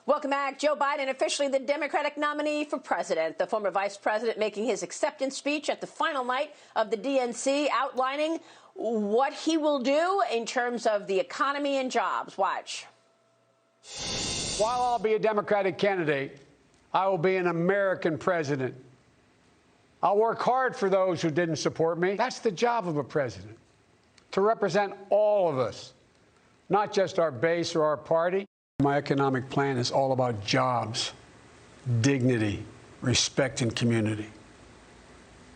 Welcome back. Joe Biden, officially the Democratic nominee for president. The former vice president making his acceptance speech at the final night of the DNC, outlining what he will do in terms of the economy and jobs. Watch. While I'll be a Democratic candidate, I will be an American president. I'll work hard for those who didn't support me. That's the job of a president, to represent all of us, not just our base or our party. My economic plan is all about jobs, dignity, respect, and community.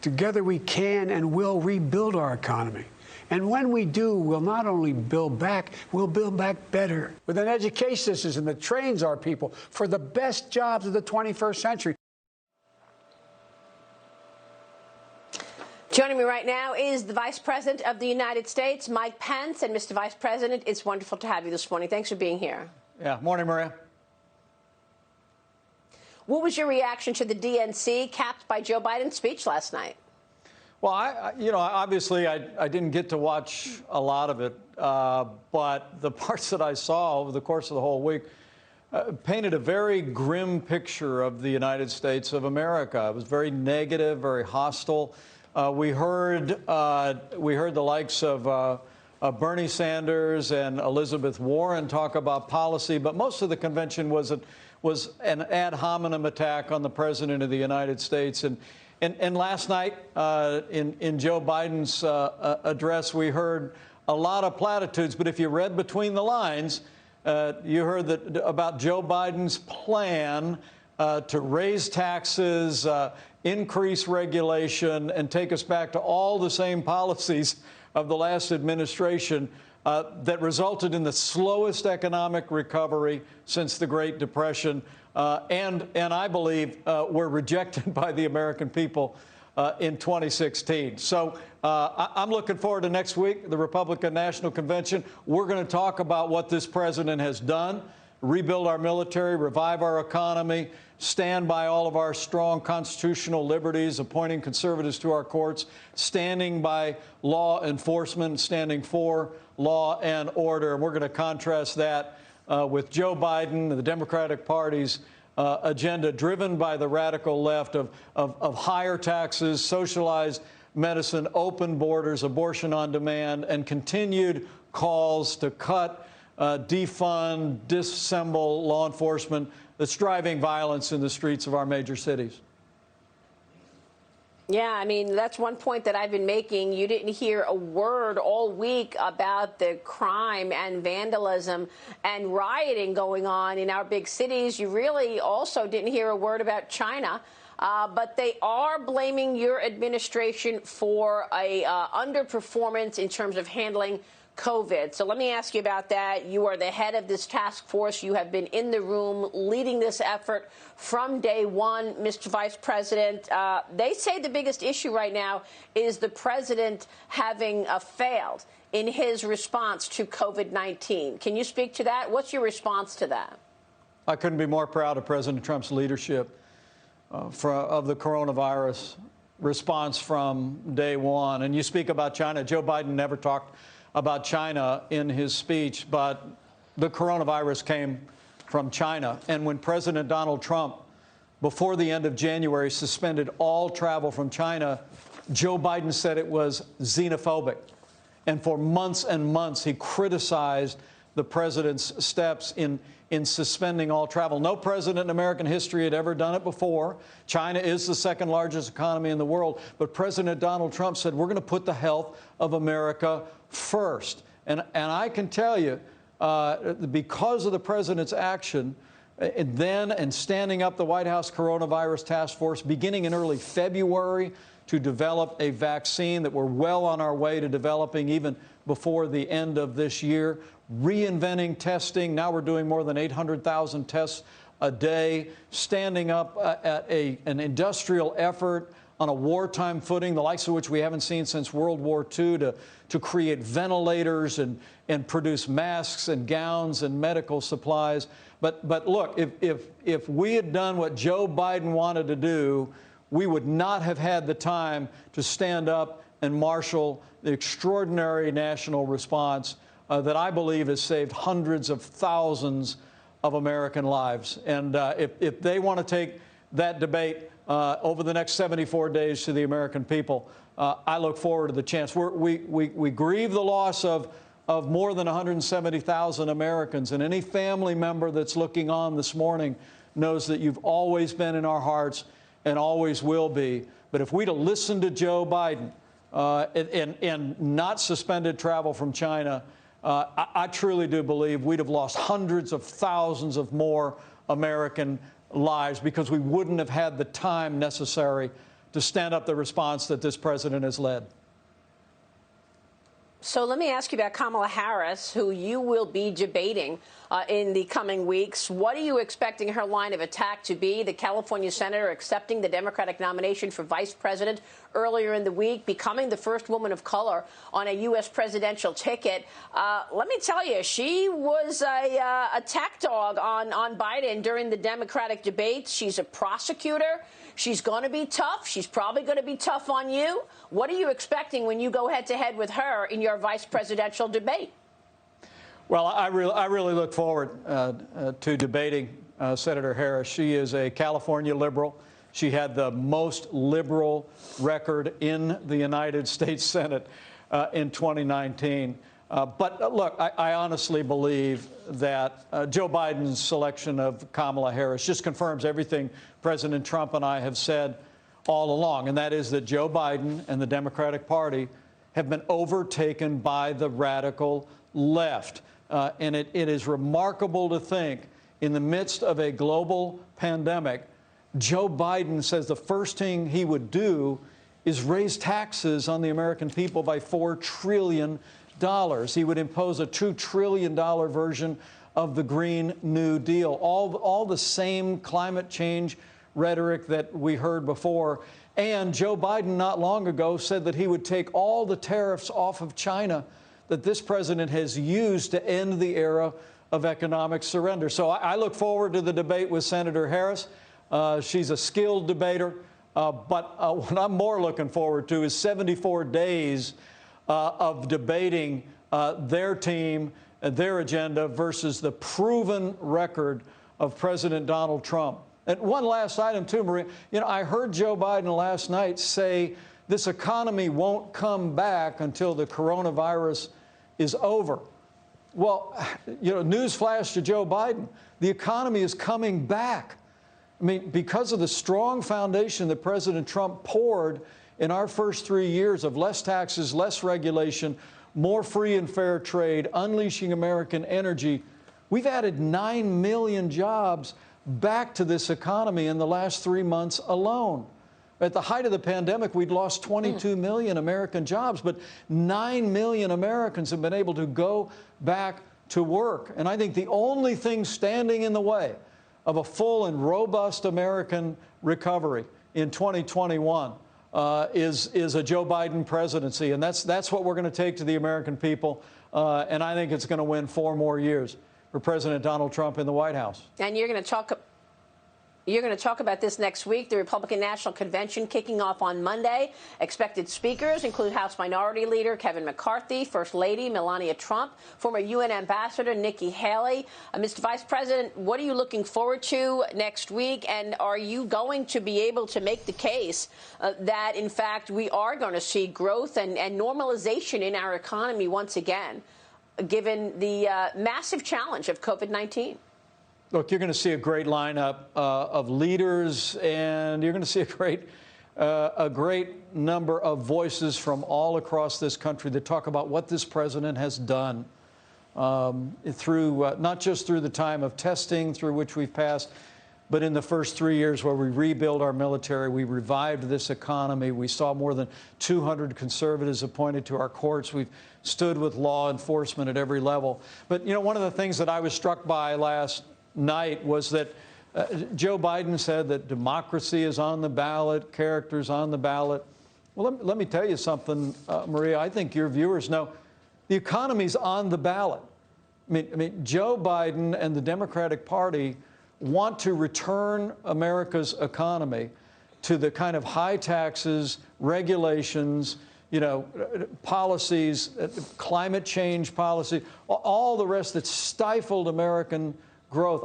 Together we can and will rebuild our economy. And when we do, we'll not only build back, we'll build back better. With an education system that trains our people for the best jobs of the 21st century. Joining me right now is the Vice President of the United States, Mike Pence. And Mr. Vice President, it's wonderful to have you this morning. Thanks for being here. Yeah, morning, Maria. What was your reaction to the DNC capped by Joe Biden's speech last night? Well, obviously I didn't get to watch a lot of it, but the parts that I saw over the course of the whole week painted a very grim picture of the United States of America. It was very negative, very hostile. We heard the likes of Bernie Sanders and Elizabeth Warren talk about policy, but most of the convention was an ad hominem attack on the President of the United States. And last night in Joe Biden's address, we heard a lot of platitudes. But if you read between the lines, you heard about Joe Biden's plan to raise taxes, increase regulation, and take us back to all the same policies of the last administration that resulted in the slowest economic recovery since the Great Depression, and I believe were rejected by the American people in 2016. So I'm looking forward to next week, the Republican National Convention. We're going to talk about what this president has done, rebuild our military, revive our economy, stand by all of our strong constitutional liberties, appointing conservatives to our courts, standing by law enforcement, standing for law and order. And we're going to contrast that with Joe Biden and the Democratic Party's agenda driven by the radical left of higher taxes, socialized medicine, open borders, abortion on demand, and continued calls to cut, defund, disassemble law enforcement that's driving violence in the streets of our major cities. Yeah, I mean, that's one point that I've been making. You didn't hear a word all week about the crime and vandalism and rioting going on in our big cities. You really also didn't hear a word about China. But they are blaming your administration for a underperformance in terms of handling COVID. So let me ask you about that. You are the head of this task force. You have been in the room leading this effort from day one, Mr. Vice President. They say the biggest issue right now is the president having failed in his response to COVID-19. Can you speak to that? What's your response to that? I couldn't be more proud of President Trump's leadership of the coronavirus response from day one. And you speak about China. Joe Biden never talked about China in his speech, but the coronavirus came from China. And when President Donald Trump, before the end of January, suspended all travel from China, Joe Biden said it was xenophobic. And for months and months, he criticized the president's steps in suspending all travel. No president in American history had ever done it before. China is the second largest economy in the world. But President Donald Trump said, we're going to put the health of America first. And I can tell you, because of the president's action, and standing up the White House Coronavirus Task Force beginning in early February to develop a vaccine that we're well on our way to developing even before the end of this year, reinventing testing. Now we're doing more than 800,000 tests a day, standing up an industrial effort on a wartime footing, the likes of which we haven't seen since World War II, to create ventilators and produce masks and gowns and medical supplies. But look, if we had done what Joe Biden wanted to do, we would not have had the time to stand up and marshal the extraordinary national response that I believe has saved hundreds of thousands of American lives. And if they want to take that debate over the next 74 days to the American people, I look forward to the chance. We grieve the loss of more than 170,000 Americans, and any family member that's looking on this morning knows that you've always been in our hearts and always will be. But if we'd have listened to Joe Biden and not suspended travel from China, I truly do believe we'd have lost hundreds of thousands of more American lives because we wouldn't have had the time necessary to stand up the response that this president has led. So let me ask you about Kamala Harris, who you will be debating in the coming weeks. What are you expecting her line of attack to be? The California senator accepting the Democratic nomination for vice president earlier in the week, becoming the first woman of color on a U.S. presidential ticket. Let me tell you, she was a attack dog on Biden during the Democratic debates. She's a prosecutor. She's going to be tough. She's probably going to be tough on you. What are you expecting when you go head-to-head with her in your vice presidential debate? Well, I really look forward to debating Senator Harris. She is a California liberal. She had the most liberal record in the United States Senate in 2019. But look, I honestly believe that Joe Biden's selection of Kamala Harris just confirms everything President Trump and I have said all along, and that is that Joe Biden and the Democratic Party have been overtaken by the radical left. And it is remarkable to think, in the midst of a global pandemic, Joe Biden says the first thing he would do is raise taxes on the American people by $4 trillion. He would impose a $2 trillion version of the Green New Deal, all the same climate change rhetoric that we heard before. And Joe Biden not long ago said that he would take all the tariffs off of China that this president has used to end the era of economic surrender. So I look forward to the debate with Senator Harris. She's a skilled debater. But what I'm more looking forward to is 74 days of debating their team, their agenda versus the proven record of President Donald Trump. And one last item, too, Maria. You know, I heard Joe Biden last night say this economy won't come back until the coronavirus is over. Well, you know, newsflash to Joe Biden, the economy is coming back. I mean, because of the strong foundation that President Trump poured in our first 3 years of less taxes, less regulation, more free and fair trade, unleashing American energy, we've added 9 million jobs back to this economy in the last 3 months alone. At the height of the pandemic, we'd lost 22 million American jobs, but 9 million Americans have been able to go back to work. And I think the only thing standing in the way of a full and robust American recovery in 2021 is a Joe Biden presidency. And that's what we're going to take to the American people. And I think it's going to win 4 more years for President Donald Trump in the White House. And you're going to talk about this next week. The Republican National Convention kicking off on Monday. Expected speakers include House Minority Leader Kevin McCarthy, First Lady Melania Trump, former UN Ambassador Nikki Haley. Mr. Vice President, what are you looking forward to next week? And are you going to be able to make the case that, in fact, we are going to see growth and normalization in our economy once again, given the massive challenge of COVID-19? Look, you're going to see a great lineup of leaders, and you're going to see a great number of voices from all across this country that talk about what this president has done through not just through the time of testing through which we've passed, but in the first 3 years where we rebuilt our military, we revived this economy. We saw more than 200 conservatives appointed to our courts. We've stood with law enforcement at every level. But, you know, one of the things that I was struck by last night was that Joe Biden said that democracy is on the ballot, character's on the ballot. Well, let me tell you something, Maria. I think your viewers know the economy's on the ballot. I mean, Joe Biden and the Democratic Party want to return America's economy to the kind of high taxes, regulations, you know, policies, climate change policy, all the rest that stifled American growth.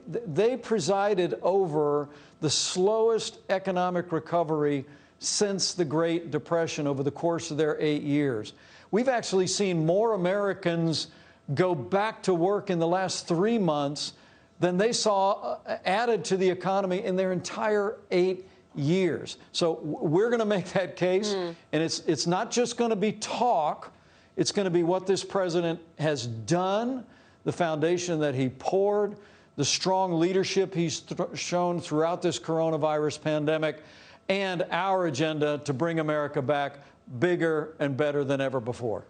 They presided over the slowest economic recovery since the Great Depression over the course of their 8 years. We've actually seen more Americans go back to work in the last 3 months than they saw added to the economy in their entire 8 years. So we're going to make that case, and it's not just going to be talk. It's going to be what this president has done, the foundation that he poured, the strong leadership he's shown throughout this coronavirus pandemic, and our agenda to bring America back bigger and better than ever before.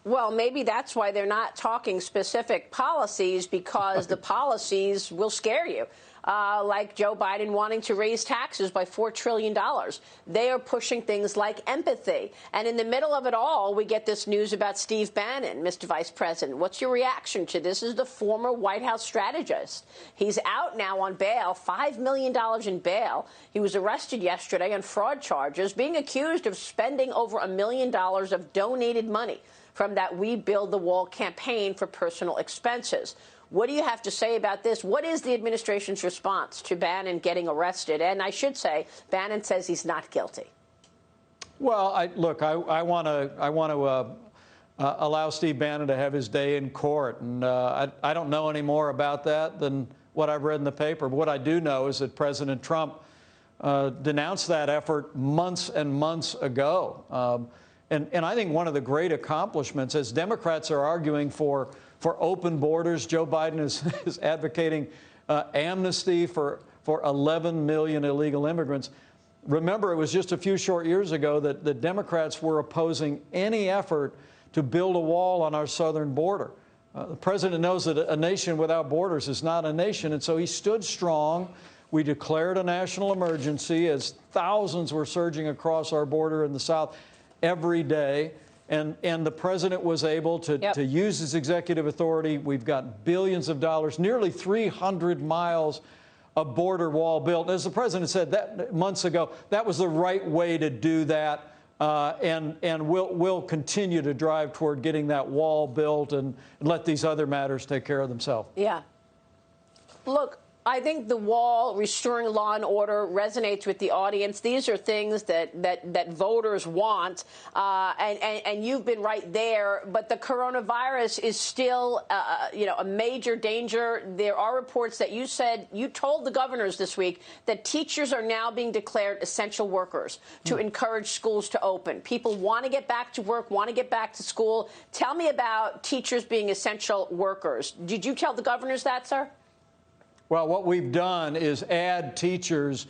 Well, maybe that's why they're not talking specific policies, because the policies will scare you. Like Joe Biden wanting to raise taxes by $4 trillion. They are pushing things like empathy. And in the middle of it all, we get this news about Steve Bannon, Mr. Vice President. What's your reaction to this? This is the former White House strategist. He's out now on bail, $5 million in bail. He was arrested yesterday on fraud charges, being accused of spending over $1 million of donated money from that We Build the Wall campaign for personal expenses. What do you have to say about this? What is the administration's response to Bannon getting arrested? And I should say, Bannon says he's not guilty. Well, I want to allow Steve Bannon to have his day in court. And I don't know any more about that than what I've read in the paper. But what I do know is that President Trump denounced that effort months and months ago. And I think one of the great accomplishments, as Democrats are arguing for open borders, Joe Biden is advocating amnesty for 11 million illegal immigrants. Remember, it was just a few short years ago that the Democrats were opposing any effort to build a wall on our southern border. The president knows that a nation without borders is not a nation, and so he stood strong. We declared a national emergency as thousands were surging across our border in the South every day. And the president was able to use his executive authority. We've got billions of dollars, nearly 300 miles of border wall built. As the president said that months ago, that was the right way to do that. And we'll continue to drive toward getting that wall built and let these other matters take care of themselves. Yeah. Look, I think the wall, restoring law and order, resonates with the audience. These are things that voters want, and you've been right there. But the coronavirus is still, a major danger. There are reports that you told the governors this week that teachers are now being declared essential workers to encourage schools to open. People want to get back to work, want to get back to school. Tell me about teachers being essential workers. Did you tell the governors that, sir? Well, what we've done is add teachers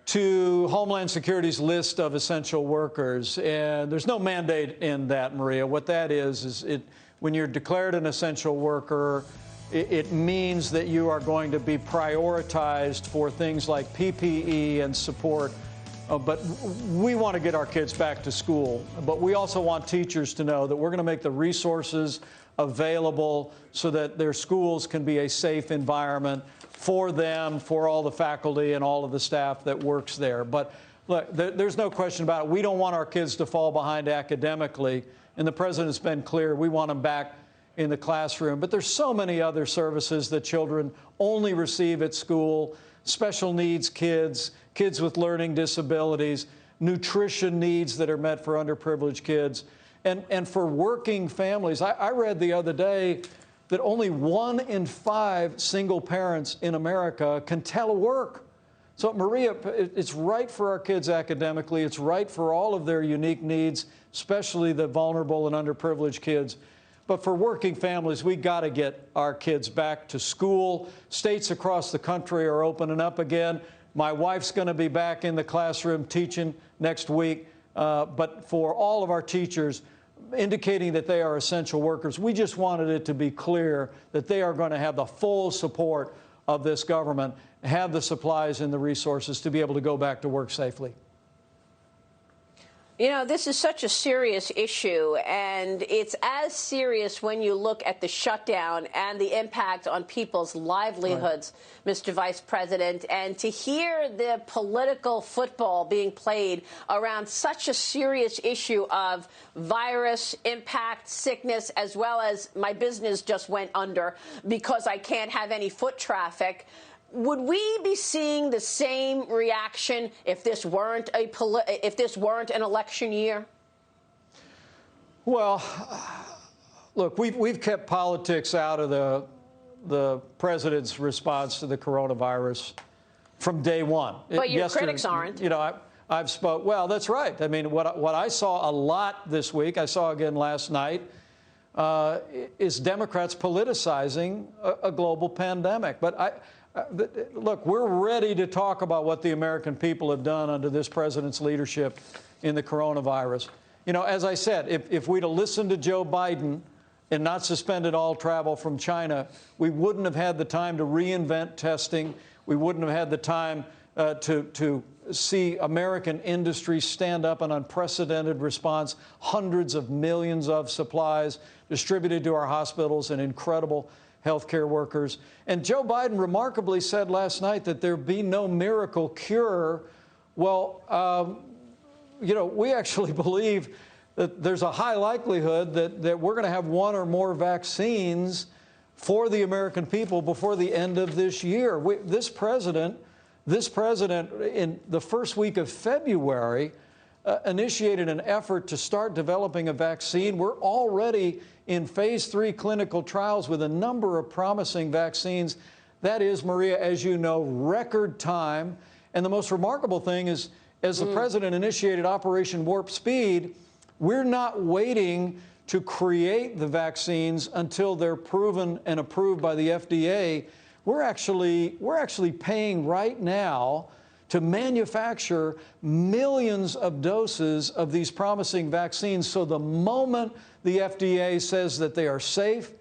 to Homeland Security's list of essential workers. And there's no mandate in that, Maria. What that is when you're declared an essential worker, it means that you are going to be prioritized for things like PPE and support. But we want to get our kids back to school. But we also want teachers to know that we're going to make the resources available so that their schools can be a safe environment for them, for all the faculty and all of the staff that works there. But look, there's no question about it. We don't want our kids to fall behind academically. And the president's been clear, we want them back in the classroom. But there's so many other services that children only receive at school: special needs kids, kids with learning disabilities, nutrition needs that are met for underprivileged kids. And for working families, I read the other day that only 1 in 5 single parents in America can telework. So, Maria, it's right for our kids academically. It's right for all of their unique needs, especially the vulnerable and underprivileged kids. But for working families, we got to get our kids back to school. States across the country are opening up again. My wife's going to be back in the classroom teaching next week. But for all of our teachers, indicating that they are essential workers, we just wanted it to be clear that they are going to have the full support of this government, have the supplies and the resources to be able to go back to work safely. You know, this is such a serious issue, and it's as serious when you look at the shutdown and the impact on people's livelihoods, right, Mr. Vice President. And to hear the political football being played around such a serious issue of virus, impact, sickness, as well as my business just went under because I can't have any foot traffic. Would we be seeing the same reaction if this weren't an election year? Well, look, we've kept politics out of the president's response to the coronavirus from day one. But your critics aren't. You know, I've spoke. Well, that's right. I mean, what I saw a lot this week, I saw again last night, is Democrats politicizing a global pandemic. But look, we're ready to talk about what the American people have done under this president's leadership in the coronavirus. You know, as I said, if we'd have listened to Joe Biden and not suspended all travel from China, we wouldn't have had the time to reinvent testing. We wouldn't have had the time to see American industry stand up an unprecedented response, hundreds of millions of supplies distributed to our hospitals and incredible healthcare workers. And Joe Biden remarkably said last night that there be no miracle cure. Well, you know, we actually believe that there's a high likelihood that we're going to have one or more vaccines for the American people before the end of this year. This president, in the first week of February, initiated an effort to start developing a vaccine. We're already in phase 3 clinical trials with a number of promising vaccines. That is, Maria, as you know, record time. And the most remarkable thing is, as the president initiated Operation Warp Speed, we're not waiting to create the vaccines until they're proven and approved by the FDA. We're actually paying right now to manufacture millions of doses of these promising vaccines. So the moment the FDA says that they are safe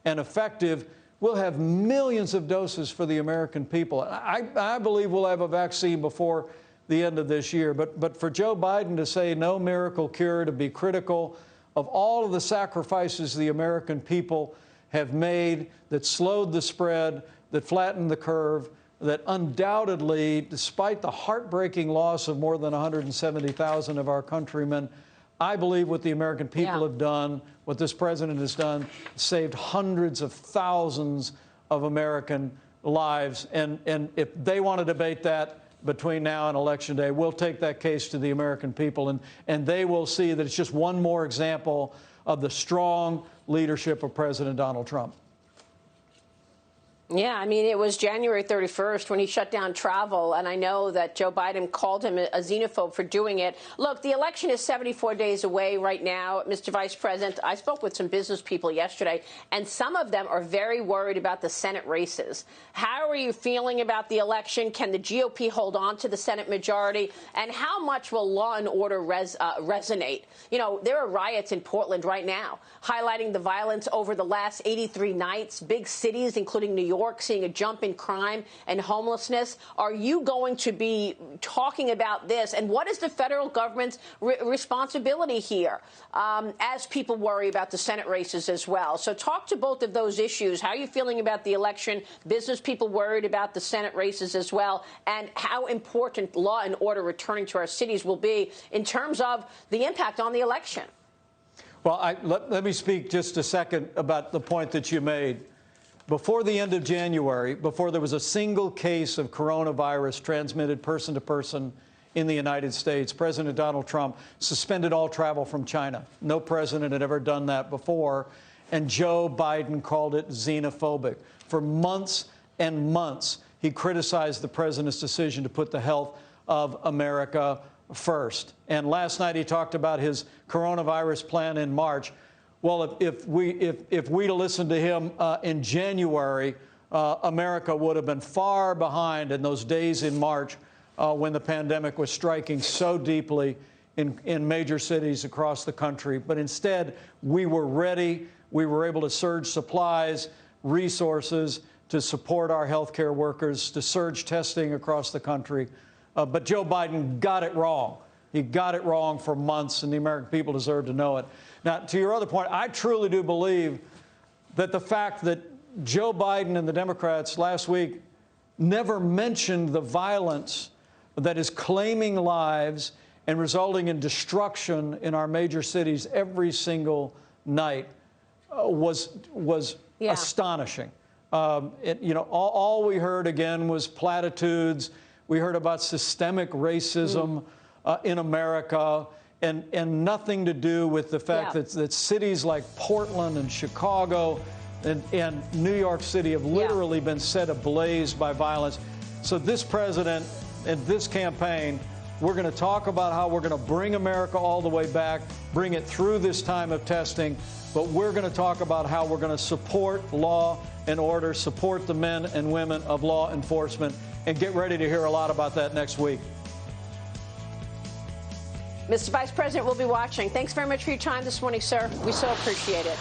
and effective, we'll have millions of doses for the American people. I believe we'll have a vaccine before the end of this year. But for Joe Biden to say no miracle cure, to be critical of all of the sacrifices the American people have made that slowed the spread, that flattened the curve, that undoubtedly, despite the heartbreaking loss of more than 170,000 of our countrymen, I believe what the American people have done, what this president has done, saved hundreds of thousands of American lives. And if they want to debate that between now and Election Day, we'll take that case to the American people, and they will see that it's just one more example of the strong leadership of President Donald Trump. Yeah, I mean, it was January 31st when he shut down travel, and I know that Joe Biden called him a xenophobe for doing it. Look, the election is 74 days away right now, Mr. Vice President. I spoke with some business people yesterday, and some of them are very worried about the Senate races. How are you feeling about the election? Can the GOP hold on to the Senate majority? And how much will law and order resonate? You know, there are riots in Portland right now, highlighting the violence over the last 83 nights. Big cities, including New York, seeing a jump in crime and homelessness. Are you going to be talking about this? And what is the federal government's responsibility here as people worry about the Senate races as well? So talk to both of those issues. How are you feeling about the election? Business people worried about the Senate races as well, and how important law and order returning to our cities will be in terms of the impact on the election. Well, let me speak just a second about the point that you made. Before the end of January, before there was a single case of coronavirus transmitted person to person in the United States, President Donald Trump suspended all travel from China. No president had ever done that before. And Joe Biden called it xenophobic. For months and months, he criticized the president's decision to put the health of America first. And last night he talked about his coronavirus plan in March. Well, if we'd listened to him in January, America would have been far behind in those days in March when the pandemic was striking so deeply in major cities across the country. But instead, we were ready. We were able to surge supplies, resources to support our healthcare workers, to surge testing across the country. But Joe Biden got it wrong. He got it wrong for months, and the American people deserve to know it. Now, to your other point, I truly do believe that the fact that Joe Biden and the Democrats last week never mentioned the violence that is claiming lives and resulting in destruction in our major cities every single night was astonishing. All we heard again was platitudes. We heard about systemic racism in America, and nothing to do with the fact that cities like Portland and Chicago and New York City have literally been set ablaze by violence. So this president and this campaign, we're going to talk about how we're going to bring America all the way back, bring it through this time of testing, but we're going to talk about how we're going to support law and order, support the men and women of law enforcement, and get ready to hear a lot about that next week. Mr. Vice President, we'll be watching. Thanks very much for your time this morning, sir. We so appreciate it.